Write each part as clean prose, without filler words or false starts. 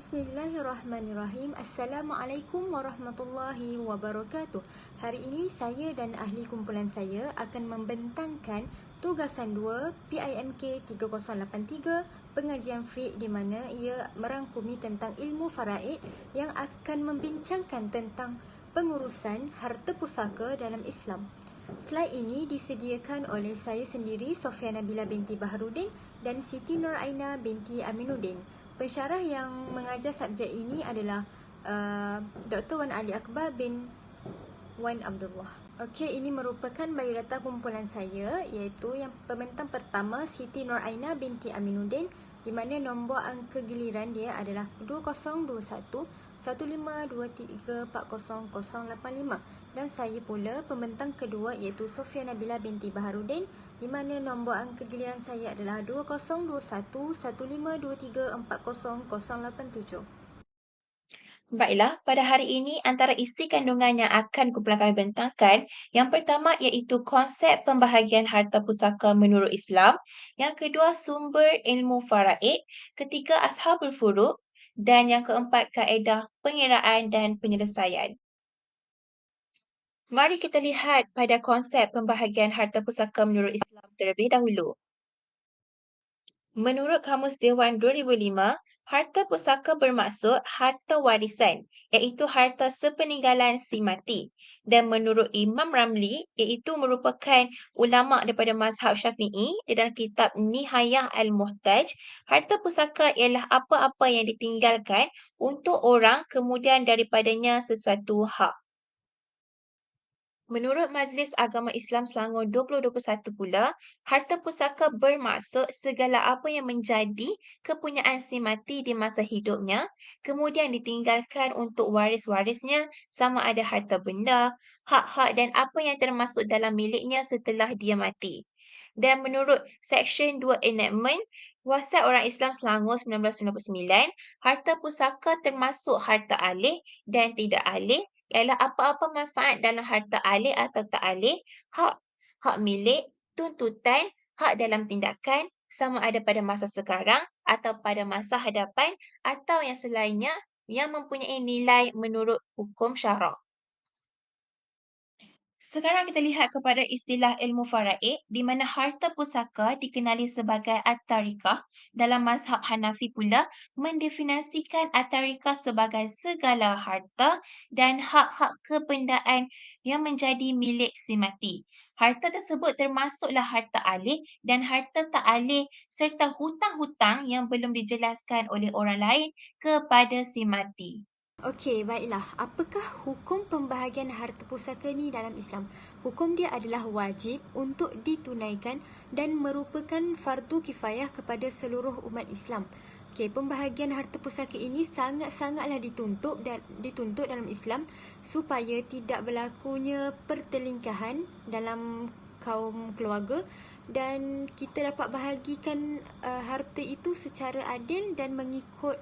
Bismillahirrahmanirrahim. Assalamualaikum warahmatullahi wabarakatuh. Hari ini saya dan ahli kumpulan saya akan membentangkan tugasan 2 PIMK 3083 pengajian fiqh di mana ia merangkumi tentang ilmu faraid yang akan membincangkan tentang pengurusan harta pusaka dalam Islam. Slide ini disediakan oleh saya sendiri, Sofia Nabila binti Baharudin dan Siti Nuraina binti Aminuddin. Pensyarah yang mengajar subjek ini adalah Dr. Wan Ali Akbar bin Wan Abdullah. Okey, ini merupakan biodata kumpulan saya, iaitu yang pembentang pertama Siti Nuraina binti Aminuddin, di mana nombor angka giliran dia adalah 2021 1523 40085, dan saya pula pembentang kedua iaitu Sofia Nabila binti Baharudin, di mana nombor angka giliran saya adalah 2021 1523 40087. Baiklah, pada hari ini antara isi kandungan yang akan kumpulan kami bentangkan, yang pertama iaitu konsep pembahagian harta pusaka menurut Islam, yang kedua sumber ilmu faraid, ketiga ashabul furud, dan yang keempat kaedah pengiraan dan penyelesaian. Mari kita lihat pada konsep pembahagian harta pusaka menurut Islam terlebih dahulu. Menurut Kamus Dewan 2005, harta pusaka bermaksud harta warisan, iaitu harta sepeninggalan si mati. Dan menurut Imam Ramli, iaitu merupakan ulama daripada mazhab Syafi'i, di dalam kitab Nihayah Al-Muhtaj, harta pusaka ialah apa-apa yang ditinggalkan untuk orang kemudian daripadanya sesuatu hak. Menurut Majlis Agama Islam Selangor 2021 pula, harta pusaka bermaksud segala apa yang menjadi kepunyaan si mati di masa hidupnya, kemudian ditinggalkan untuk waris-warisnya sama ada harta benda, hak-hak dan apa yang termasuk dalam miliknya setelah dia mati. Dan menurut Seksyen 2 Enactment, Wasiat Orang Islam Selangor 1999, harta pusaka termasuk harta alih dan tidak alih ialah apa-apa manfaat dalam harta alih atau tak alih, hak, hak milik, tuntutan, hak dalam tindakan, sama ada pada masa sekarang atau pada masa hadapan atau yang selainnya yang mempunyai nilai menurut hukum syarak. Sekarang kita lihat kepada istilah ilmu faraid, di mana harta pusaka dikenali sebagai at-tarikah. Dalam mazhab Hanafi pula mendefinisikan at-tarikah sebagai segala harta dan hak-hak kebendaan yang menjadi milik si mati. Harta tersebut termasuklah harta alih dan harta tak alih serta hutang-hutang yang belum dijelaskan oleh orang lain kepada si mati. Okey, baiklah. Apakah hukum pembahagian harta pusaka ni dalam Islam? Hukum dia adalah wajib untuk ditunaikan dan merupakan fardu kifayah kepada seluruh umat Islam. Okey, pembahagian harta pusaka ini sangat-sangatlah dituntut dalam Islam supaya tidak berlakunya pertelingkahan dalam kaum keluarga dan kita dapat bahagikan harta itu secara adil dan mengikut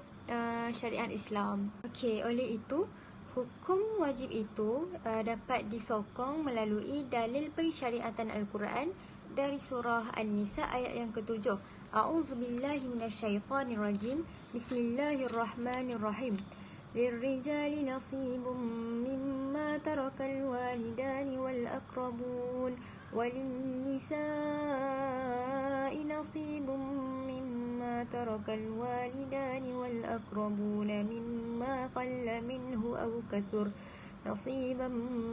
syariat Islam. Okey, oleh itu hukum wajib itu dapat disokong melalui dalil pensyariatan Al-Quran dari surah An-Nisa ayat yang ke-7. A'udzubillahi minasyaitonirrajim. Bismillahirrahmanirrahim. للرجال نصيب مما ترك الوالدان والأقربون وللنساء نصيب مما ترك الوالدان والأقربون مما قل منه أو كثر نصيبا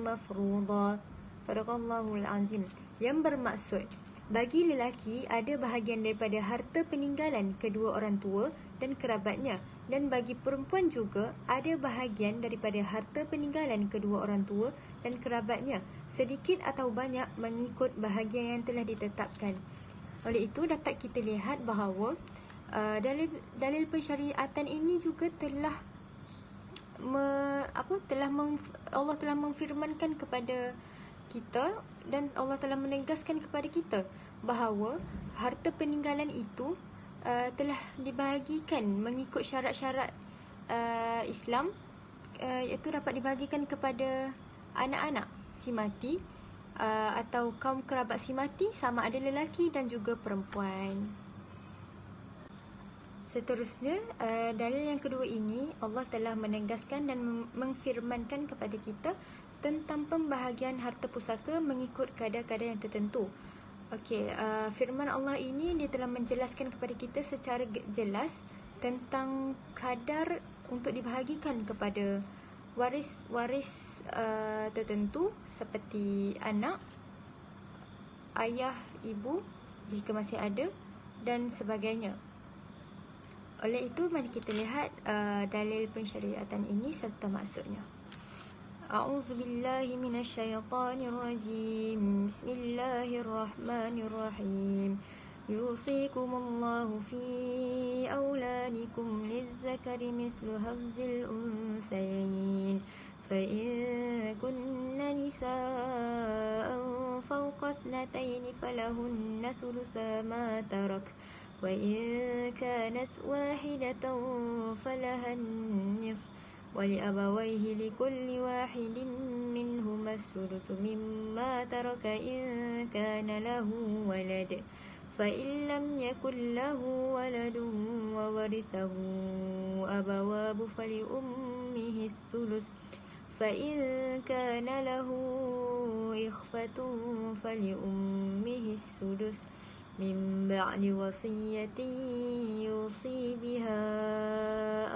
مفروضا. Sadaqallahul Azim. Yang bermaksud, bagi lelaki ada bahagian daripada harta peninggalan kedua orang tua dan kerabatnya, dan bagi perempuan juga ada bahagian daripada harta peninggalan kedua orang tua dan kerabatnya, sedikit atau banyak mengikut bahagian yang telah ditetapkan. Oleh itu dapat kita lihat bahawa dalil pensyariatan ini juga telah Allah telah memfirmankan kepada kita dan Allah telah menegaskan kepada kita bahawa harta peninggalan itu telah dibahagikan mengikut syarat-syarat Islam, iaitu dapat dibahagikan kepada anak-anak si mati atau kaum kerabat si mati, sama ada lelaki dan juga perempuan. Seterusnya, dalil yang kedua ini Allah telah menegaskan dan mengfirmankan kepada kita tentang pembahagian harta pusaka mengikut kadar-kadar yang tertentu. Okey, firman Allah ini dia telah menjelaskan kepada kita secara jelas tentang kadar untuk dibahagikan kepada waris-waris tertentu seperti anak, ayah, ibu jika masih ada dan sebagainya. Oleh itu, mari kita lihat dalil pensyariatan ini serta maksudnya. A'udzubillahi minasyaitonirrajim. Bismillahirrahmanirrahim. Yusikumullahu fi auladikum lizzakari mislu hazzil unsayain. فإن كن نساء فوق اثنتين فلهن ثلثا ما ترك وإن كانت واحدة فلها النصف ولأبويه لكل واحد منهما السدس مما ترك إن كان له ولد فإن لم يكن له ولد وورثه أبواب فلأمه الثلث فإن كان له إخوة فلأمه السدس من بعد وصية يوصي بها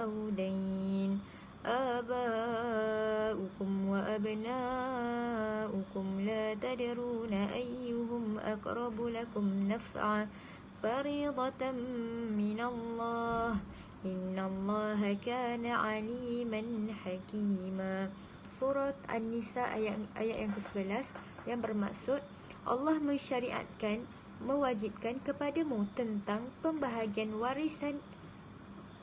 أو دين آباؤكم وأبناؤكم لا تدرون أيهم أقرب لكم نفعا فريضة من الله إن الله كان عليما حكيما. Surat An-Nisa ayat yang ke-11 yang bermaksud Allah mewajibkan kepadamu tentang pembahagian warisan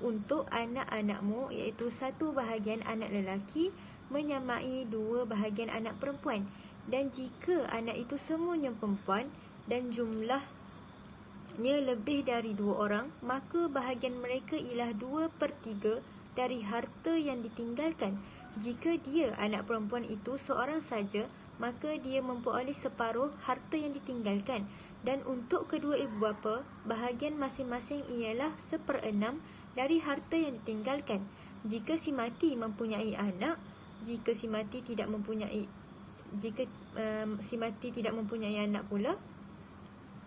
untuk anak-anakmu, iaitu 1 bahagian anak lelaki menyamai 2 bahagian anak perempuan. Dan jika anak itu semuanya perempuan dan jumlahnya lebih dari 2 orang, maka bahagian mereka ialah 2/3 dari harta yang ditinggalkan. Jika dia anak perempuan itu seorang saja, maka dia memperoleh separuh harta yang ditinggalkan. Dan untuk kedua ibu bapa, bahagian masing-masing ialah 1/6 dari harta yang ditinggalkan. Jika si mati mempunyai anak, jika si mati tidak mempunyai anak pula,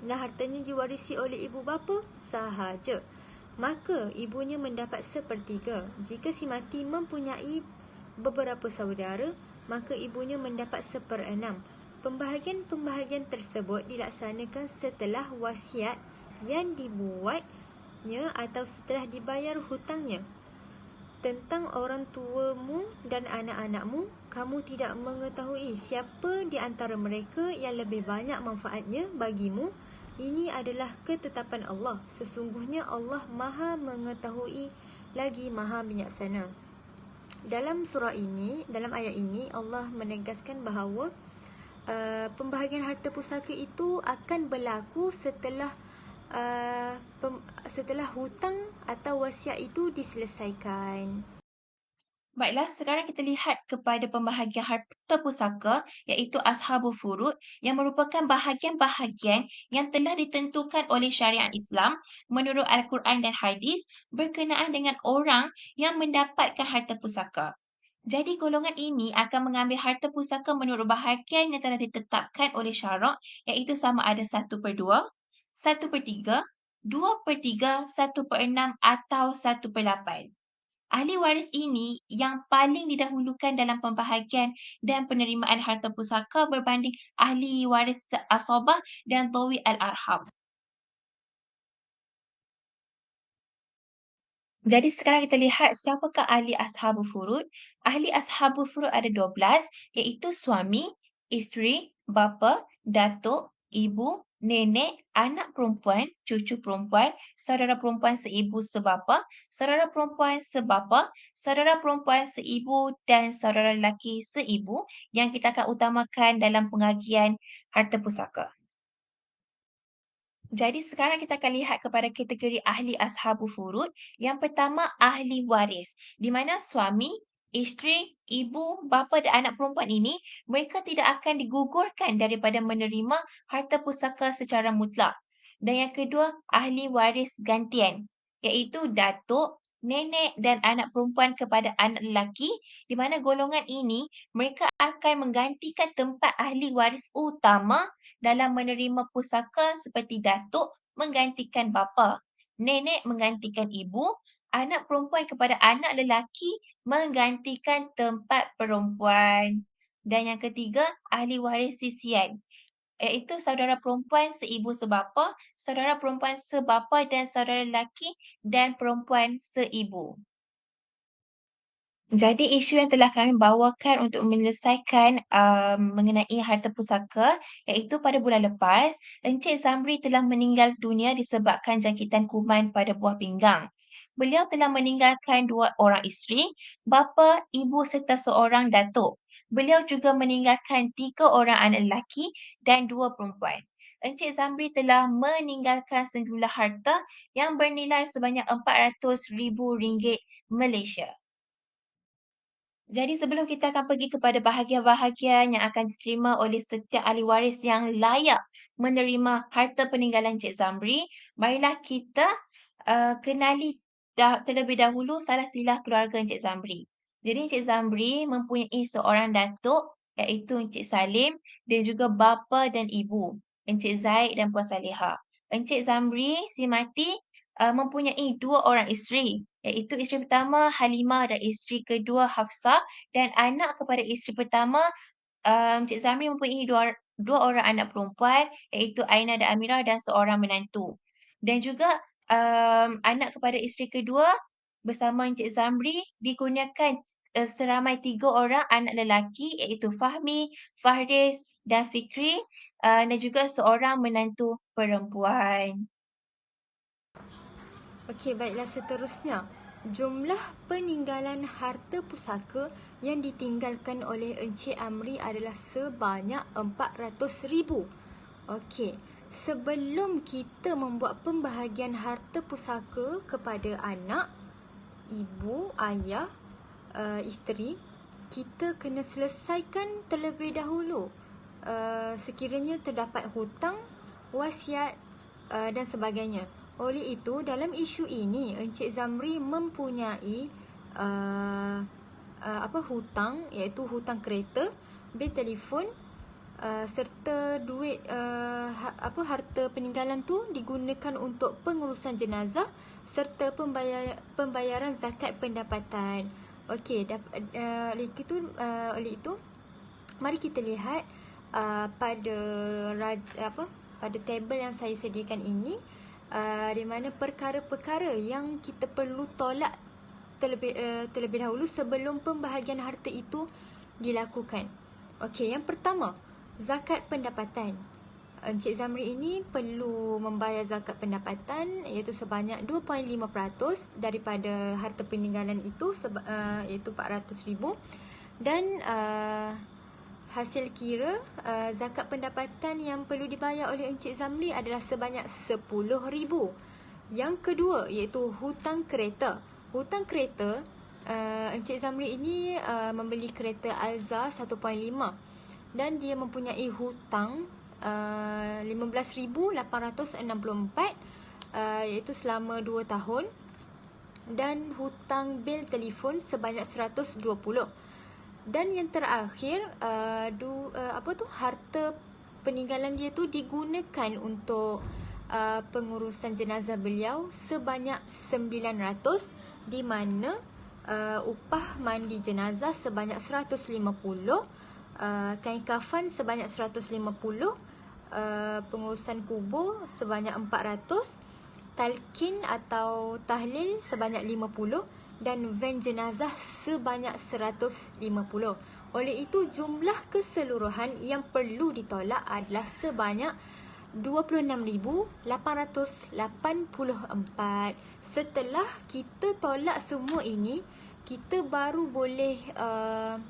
dan hartanya diwarisi oleh ibu bapa sahaja, maka ibunya mendapat 1/3. Jika si mati mempunyai beberapa saudara, maka ibunya mendapat 1/6. Pembahagian-pembahagian tersebut dilaksanakan setelah wasiat yang dibuatnya atau setelah dibayar hutangnya. Tentang orang tuamu dan anak-anakmu, kamu tidak mengetahui siapa di antara mereka yang lebih banyak manfaatnya bagimu. Ini adalah ketetapan Allah. Sesungguhnya Allah Maha mengetahui lagi Maha bijaksana. Dalam ayat ini Allah menegaskan bahawa pembahagian harta pusaka itu akan berlaku setelah hutang atau wasiat itu diselesaikan. Baiklah, sekarang kita lihat kepada pembahagian harta pusaka iaitu Ashabul Furud yang merupakan bahagian-bahagian yang telah ditentukan oleh syariat Islam menurut Al-Quran dan Hadis berkenaan dengan orang yang mendapatkan harta pusaka. Jadi golongan ini akan mengambil harta pusaka menurut bahagian yang telah ditetapkan oleh syarak iaitu sama ada 1/2, 1/3, 2/3, 1/6 atau 1/8. Ahli waris ini yang paling didahulukan dalam pembahagian dan penerimaan harta pusaka berbanding ahli waris asabah dan dhawi al-arham. Jadi sekarang kita lihat siapakah ahli ashabul furud. Ahli ashabul furud ada 12 iaitu suami, isteri, bapa, datuk, ibu, nenek, anak perempuan, cucu perempuan, saudara perempuan seibu sebapa, saudara perempuan sebapa, saudara perempuan seibu dan saudara lelaki seibu yang kita akan utamakan dalam pengagian harta pusaka. Jadi sekarang kita akan lihat kepada kategori ahli ashabul furud. Yang pertama, ahli waris. Di mana suami, isteri, ibu, bapa dan anak perempuan ini, mereka tidak akan digugurkan daripada menerima harta pusaka secara mutlak. Dan yang kedua, ahli waris gantian. iaitu datuk, nenek dan anak perempuan kepada anak lelaki, di mana golongan ini mereka akan menggantikan tempat ahli waris utama dalam menerima pusaka seperti datuk menggantikan bapa, nenek menggantikan ibu, anak perempuan kepada anak lelaki menggantikan tempat perempuan. Dan yang ketiga, ahli waris sisian, iaitu saudara perempuan seibu sebapa, saudara perempuan sebapa dan saudara lelaki dan perempuan seibu. Jadi isu yang telah kami bawakan untuk menyelesaikan mengenai harta pusaka, iaitu pada bulan lepas, Encik Zamri telah meninggal dunia disebabkan jangkitan kuman pada buah pinggang. Beliau telah meninggalkan 2 orang isteri, bapa, ibu serta seorang datuk. Beliau juga meninggalkan 3 orang anak lelaki dan 2 perempuan. Encik Zamri telah meninggalkan sejumlah harta yang bernilai sebanyak RM400,000 Malaysia. Jadi sebelum kita akan pergi kepada bahagian-bahagian yang akan diterima oleh setiap ahli waris yang layak menerima harta peninggalan Cik Zamri, marilah kita kenali terlebih dahulu salah silah keluarga Encik Zamri. Jadi Encik Zamri mempunyai seorang datuk iaitu Encik Salim dan juga bapa dan ibu, Encik Zaid dan Puan Saliha. Encik Zamri si mati mempunyai 2 orang isteri, iaitu isteri pertama Halimah dan isteri kedua Hafsah, dan anak kepada isteri pertama, Cik Zamri mempunyai dua orang anak perempuan, iaitu Aina dan Amirah dan seorang menantu. Dan juga, anak kepada isteri kedua bersama Encik Zamri dikurniakan, seramai 3 orang anak lelaki, iaitu Fahmi, Fahriz dan Fikri, dan juga seorang menantu perempuan. Okey, baiklah seterusnya. Jumlah peninggalan harta pusaka yang ditinggalkan oleh Encik Amri adalah sebanyak 400,000. Okey, sebelum kita membuat pembahagian harta pusaka kepada anak, ibu, ayah, isteri, kita kena selesaikan terlebih dahulu sekiranya terdapat hutang, wasiat dan sebagainya. Oleh itu, dalam isu ini Encik Zamri mempunyai hutang, iaitu hutang kereta, bil telefon, serta duit harta peninggalan tu digunakan untuk pengurusan jenazah serta pembayaran zakat pendapatan. Okey, oleh itu mari kita lihat pada tabel yang saya sediakan ini, di mana perkara-perkara yang kita perlu tolak terlebih dahulu sebelum pembahagian harta itu dilakukan. Okey, yang pertama, zakat pendapatan. Encik Zamri ini perlu membayar zakat pendapatan iaitu sebanyak 2.5% daripada harta peninggalan itu, iaitu 400,000, dan hasil kira zakat pendapatan yang perlu dibayar oleh Encik Zamri adalah sebanyak 10,000. Yang kedua iaitu hutang kereta. Hutang kereta, Encik Zamri ini membeli kereta Alza 1.5 dan dia mempunyai hutang 15,864 iaitu selama 2 tahun, dan hutang bil telefon sebanyak 120. Dan yang terakhir, harta peninggalan dia tu digunakan untuk pengurusan jenazah beliau sebanyak 900, di mana upah mandi jenazah sebanyak 150, kain kafan sebanyak 150, pengurusan kubur sebanyak 400, talqin atau tahlil sebanyak 50, dan van jenazah sebanyak 150. Oleh itu, jumlah keseluruhan yang perlu ditolak adalah sebanyak 26,884. Setelah kita tolak semua ini, kita baru boleh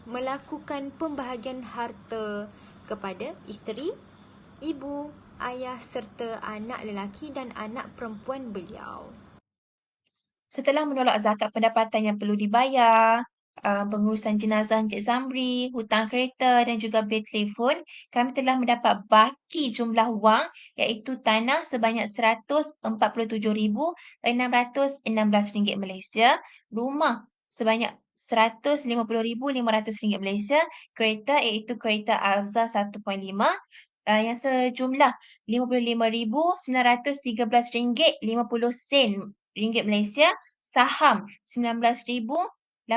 melakukan pembahagian harta kepada isteri, ibu, ayah serta anak lelaki dan anak perempuan beliau. Setelah menolak zakat pendapatan yang perlu dibayar, pengurusan jenazah Encik Zamri, hutang kereta dan juga bil telefon, kami telah mendapat baki jumlah wang iaitu tanah sebanyak RM147,616 Malaysia, rumah sebanyak RM150,500 Malaysia, kereta iaitu kereta Alza 1.5 yang sejumlah RM55,913.50 Malaysia, saham RM19,086.50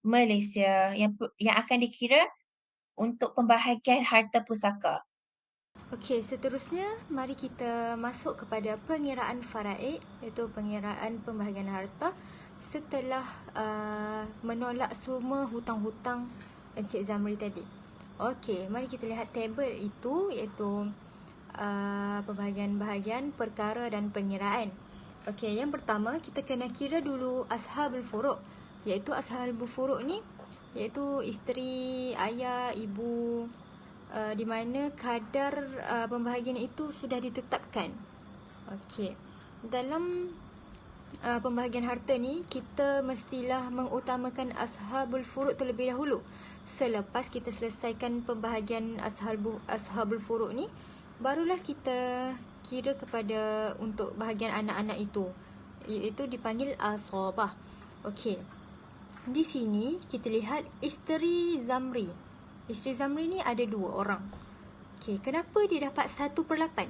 Malaysia yang akan dikira untuk pembahagian harta pusaka. Okey, seterusnya mari kita masuk kepada pengiraan faraid, iaitu pengiraan pembahagian harta setelah menolak semua hutang-hutang Encik Zamri tadi. Okey, mari kita lihat tabel itu, iaitu pembahagian-bahagian perkara dan pengiraan. Okey, yang pertama kita kena kira dulu ashabul furuq, iaitu ashabul furuq ni iaitu isteri, ayah, ibu, di mana kadar pembahagian itu sudah ditetapkan. Okey, dalam pembahagian harta ni kita mestilah mengutamakan ashabul furuq terlebih dahulu. Selepas kita selesaikan pembahagian ashabul furuq ni, barulah kita kira kepada untuk bahagian anak-anak itu, iaitu dipanggil asabah. Okey, di sini kita lihat isteri Zamri. Isteri Zamri ni ada 2 orang. Okey, kenapa dia dapat 1/8?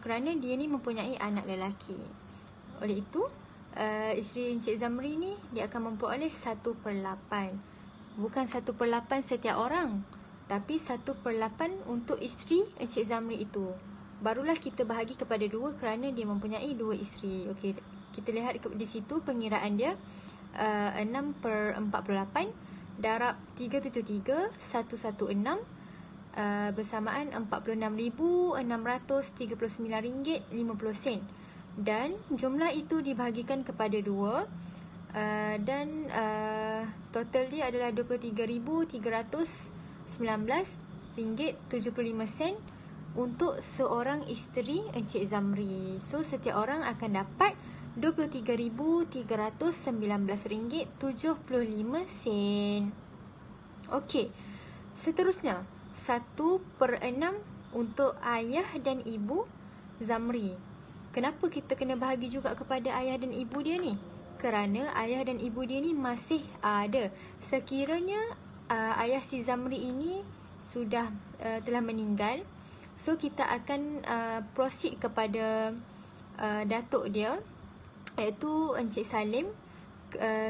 Kerana dia ni mempunyai anak lelaki. Oleh itu, isteri Encik Zamri ni dia akan memperoleh 1/8. Bukan 1/8 setiap orang, tapi 1/8 untuk isteri Encik Zamri itu. Barulah kita bahagi kepada 2 kerana dia mempunyai 2 isteri. Okey, kita lihat di situ pengiraan dia 6/48 darab 373,116 bersamaan RM46,639.50 dan jumlah itu dibahagikan kepada 2 dan total dia adalah RM23,319.75 untuk seorang isteri Encik Zamri. So setiap orang akan dapat RM23,319.75. Okey, seterusnya 1/6 untuk ayah dan ibu Zamri. Kenapa kita kena bahagi juga kepada ayah dan ibu dia ni? Kerana ayah dan ibu dia ni masih ada. Sekiranya ayah si Zamri ini sudah telah meninggal, so kita akan proceed kepada datuk dia, iaitu Encik Salim,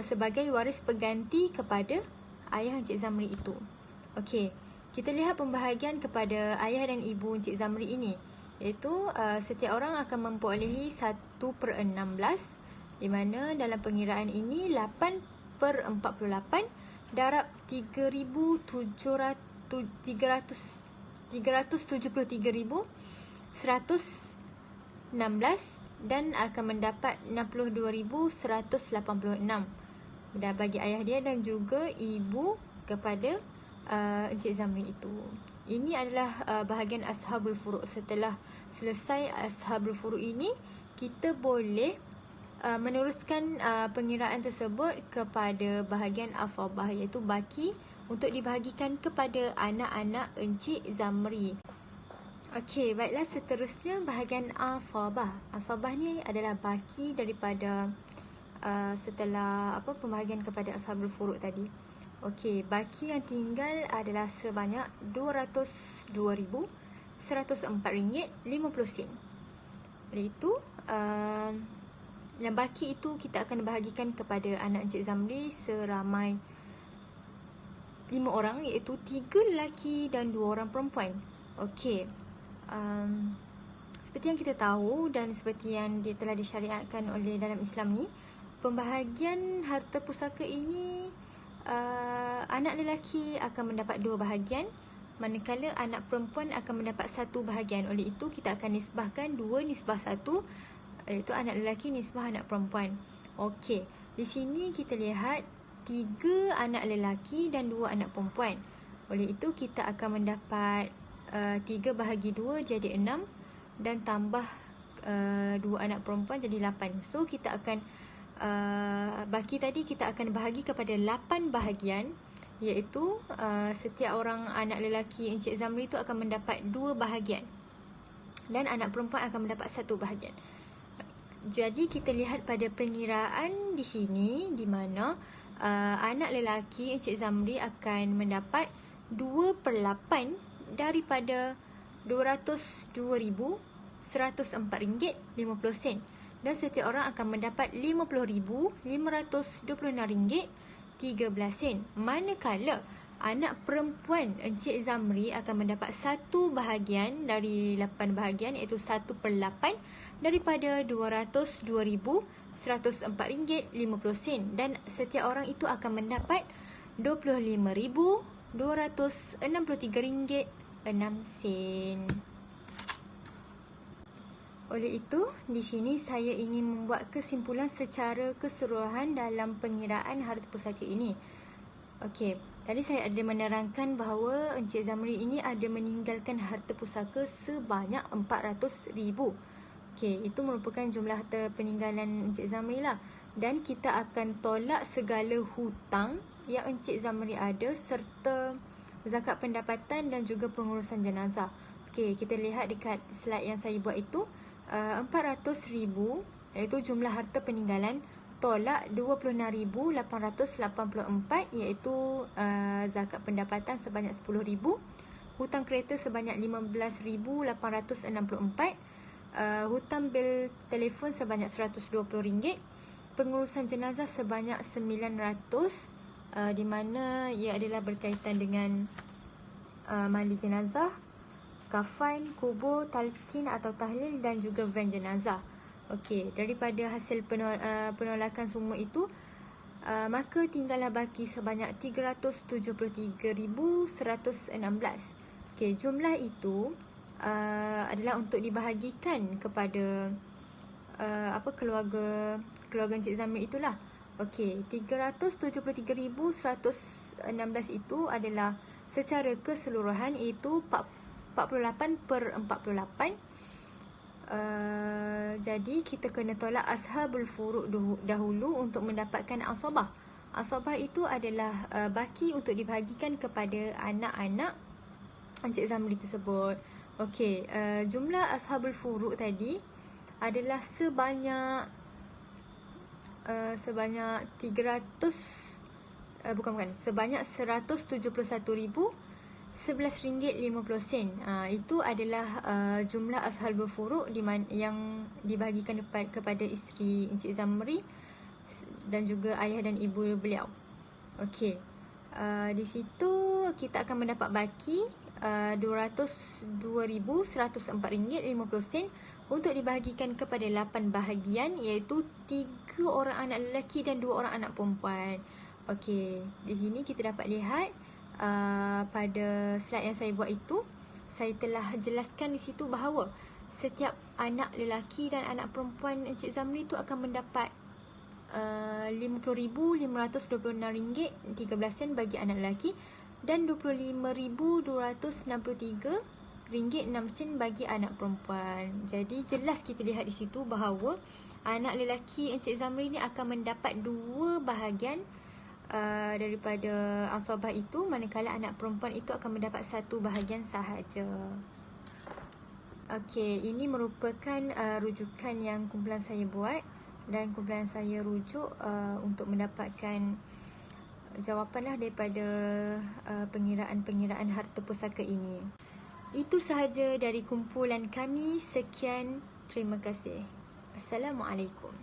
sebagai waris pengganti kepada ayah Encik Zamri itu. Okey, kita lihat pembahagian kepada ayah dan ibu Encik Zamri ini, iaitu setiap orang akan memperolehi 1/16, di mana dalam pengiraan ini 8/48 darab 373,116 dan akan mendapat 62,186 dan bagi ayah dia dan juga ibu kepada Encik Zamri itu. Ini adalah bahagian ashabul furuq. Setelah selesai ashabul furuq ini, kita boleh meneruskan pengiraan tersebut kepada bahagian asabah, iaitu baki untuk dibahagikan kepada anak-anak Encik Zamri. Okey, baiklah, seterusnya bahagian asabah. Asabah ni adalah baki daripada setelah pembahagian kepada ashabul furuq tadi. Okey, baki yang tinggal adalah sebanyak RM202,104.50. Oleh itu, yang baki itu kita akan bahagikan kepada anak Encik Zamri seramai 5 orang, iaitu 3 lelaki dan 2 orang perempuan. Okey, seperti yang kita tahu dan seperti yang dia telah disyariatkan oleh dalam Islam ni, pembahagian harta pusaka ini anak lelaki akan mendapat 2 bahagian, manakala anak perempuan akan mendapat 1 bahagian. Oleh itu kita akan nisbahkan 2:1, iaitu anak lelaki nisbah anak perempuan. Okey, di sini kita lihat 3 anak lelaki dan 2 anak perempuan. Oleh itu kita akan mendapat 3 bahagi 2 jadi 6 dan tambah 2 anak perempuan jadi 8. So kita akan baki tadi kita akan bahagi kepada 8 bahagian, iaitu setiap orang anak lelaki Encik Zamri itu akan mendapat 2 bahagian dan anak perempuan akan mendapat 1 bahagian. Jadi kita lihat pada pengiraan di sini, di mana anak lelaki Encik Zamri akan mendapat 2/8 daripada RM202,104.50 dan setiap orang akan mendapat RM50,526.13. Manakala anak perempuan Encik Zamri akan mendapat 1 bahagian dari 8 bahagian, iaitu 1/8 daripada RM202,104.50 dan setiap orang itu akan mendapat RM25,263.06. Oleh itu, di sini saya ingin membuat kesimpulan secara keseluruhan dalam pengiraan harta pusaka ini. Okey, tadi saya ada menerangkan bahawa Encik Zamri ini ada meninggalkan harta pusaka sebanyak 400,000. Okey, itu merupakan jumlah harta peninggalan Encik Zamri lah. Dan kita akan tolak segala hutang yang Encik Zamri ada serta zakat pendapatan dan juga pengurusan jenazah. Okey, kita lihat dekat slide yang saya buat itu, 400,000 iaitu jumlah harta peninggalan, tolak 26,884 iaitu zakat pendapatan sebanyak 10,000, hutang kereta sebanyak 15,864, hutang bil telefon sebanyak RM120, pengurusan jenazah sebanyak 900, di mana ia adalah berkaitan dengan mandi jenazah, kafan, kubur, talqin atau tahlil dan juga van jenazah. Okey, daripada hasil penolakan semua itu, maka tinggallah baki sebanyak 373,116. Okey, jumlah itu adalah untuk dibahagikan kepada keluarga Encik Zamri itulah. Okey, 373,116 itu adalah secara keseluruhan, iaitu 48/48. Jadi kita kena tolak ashabul furud dahulu untuk mendapatkan asabah. Asabah itu adalah baki untuk dibahagikan kepada anak-anak Encik Zamri tersebut. Okey, jumlah ashabul furud tadi adalah sebanyak 171,011 ringgit 50 sen. Itu adalah jumlah ashabul furud yang dibahagikan kepada isteri Encik Zamri dan juga ayah dan ibu beliau. Okey, di situ kita akan mendapat baki RM202,104.50 untuk dibahagikan kepada 8 bahagian, iaitu 3 orang anak lelaki dan 2 orang anak perempuan. Okey, di sini kita dapat lihat pada slide yang saya buat itu, saya telah jelaskan di situ bahawa setiap anak lelaki dan anak perempuan Encik Zamri itu akan mendapat RM50,526.13 bagi anak lelaki dan RM25,263.06 bagi anak perempuan. Jadi jelas kita lihat di situ bahawa anak lelaki Encik Zamri ni akan mendapat 2 bahagian daripada asabah itu, manakala anak perempuan itu akan mendapat 1 bahagian sahaja. Okey, ini merupakan rujukan yang kumpulan saya buat dan kumpulan saya rujuk untuk mendapatkan jawapanlah daripada pengiraan-pengiraan harta pusaka ini. Itu sahaja dari kumpulan kami. Sekian, terima kasih. Assalamualaikum.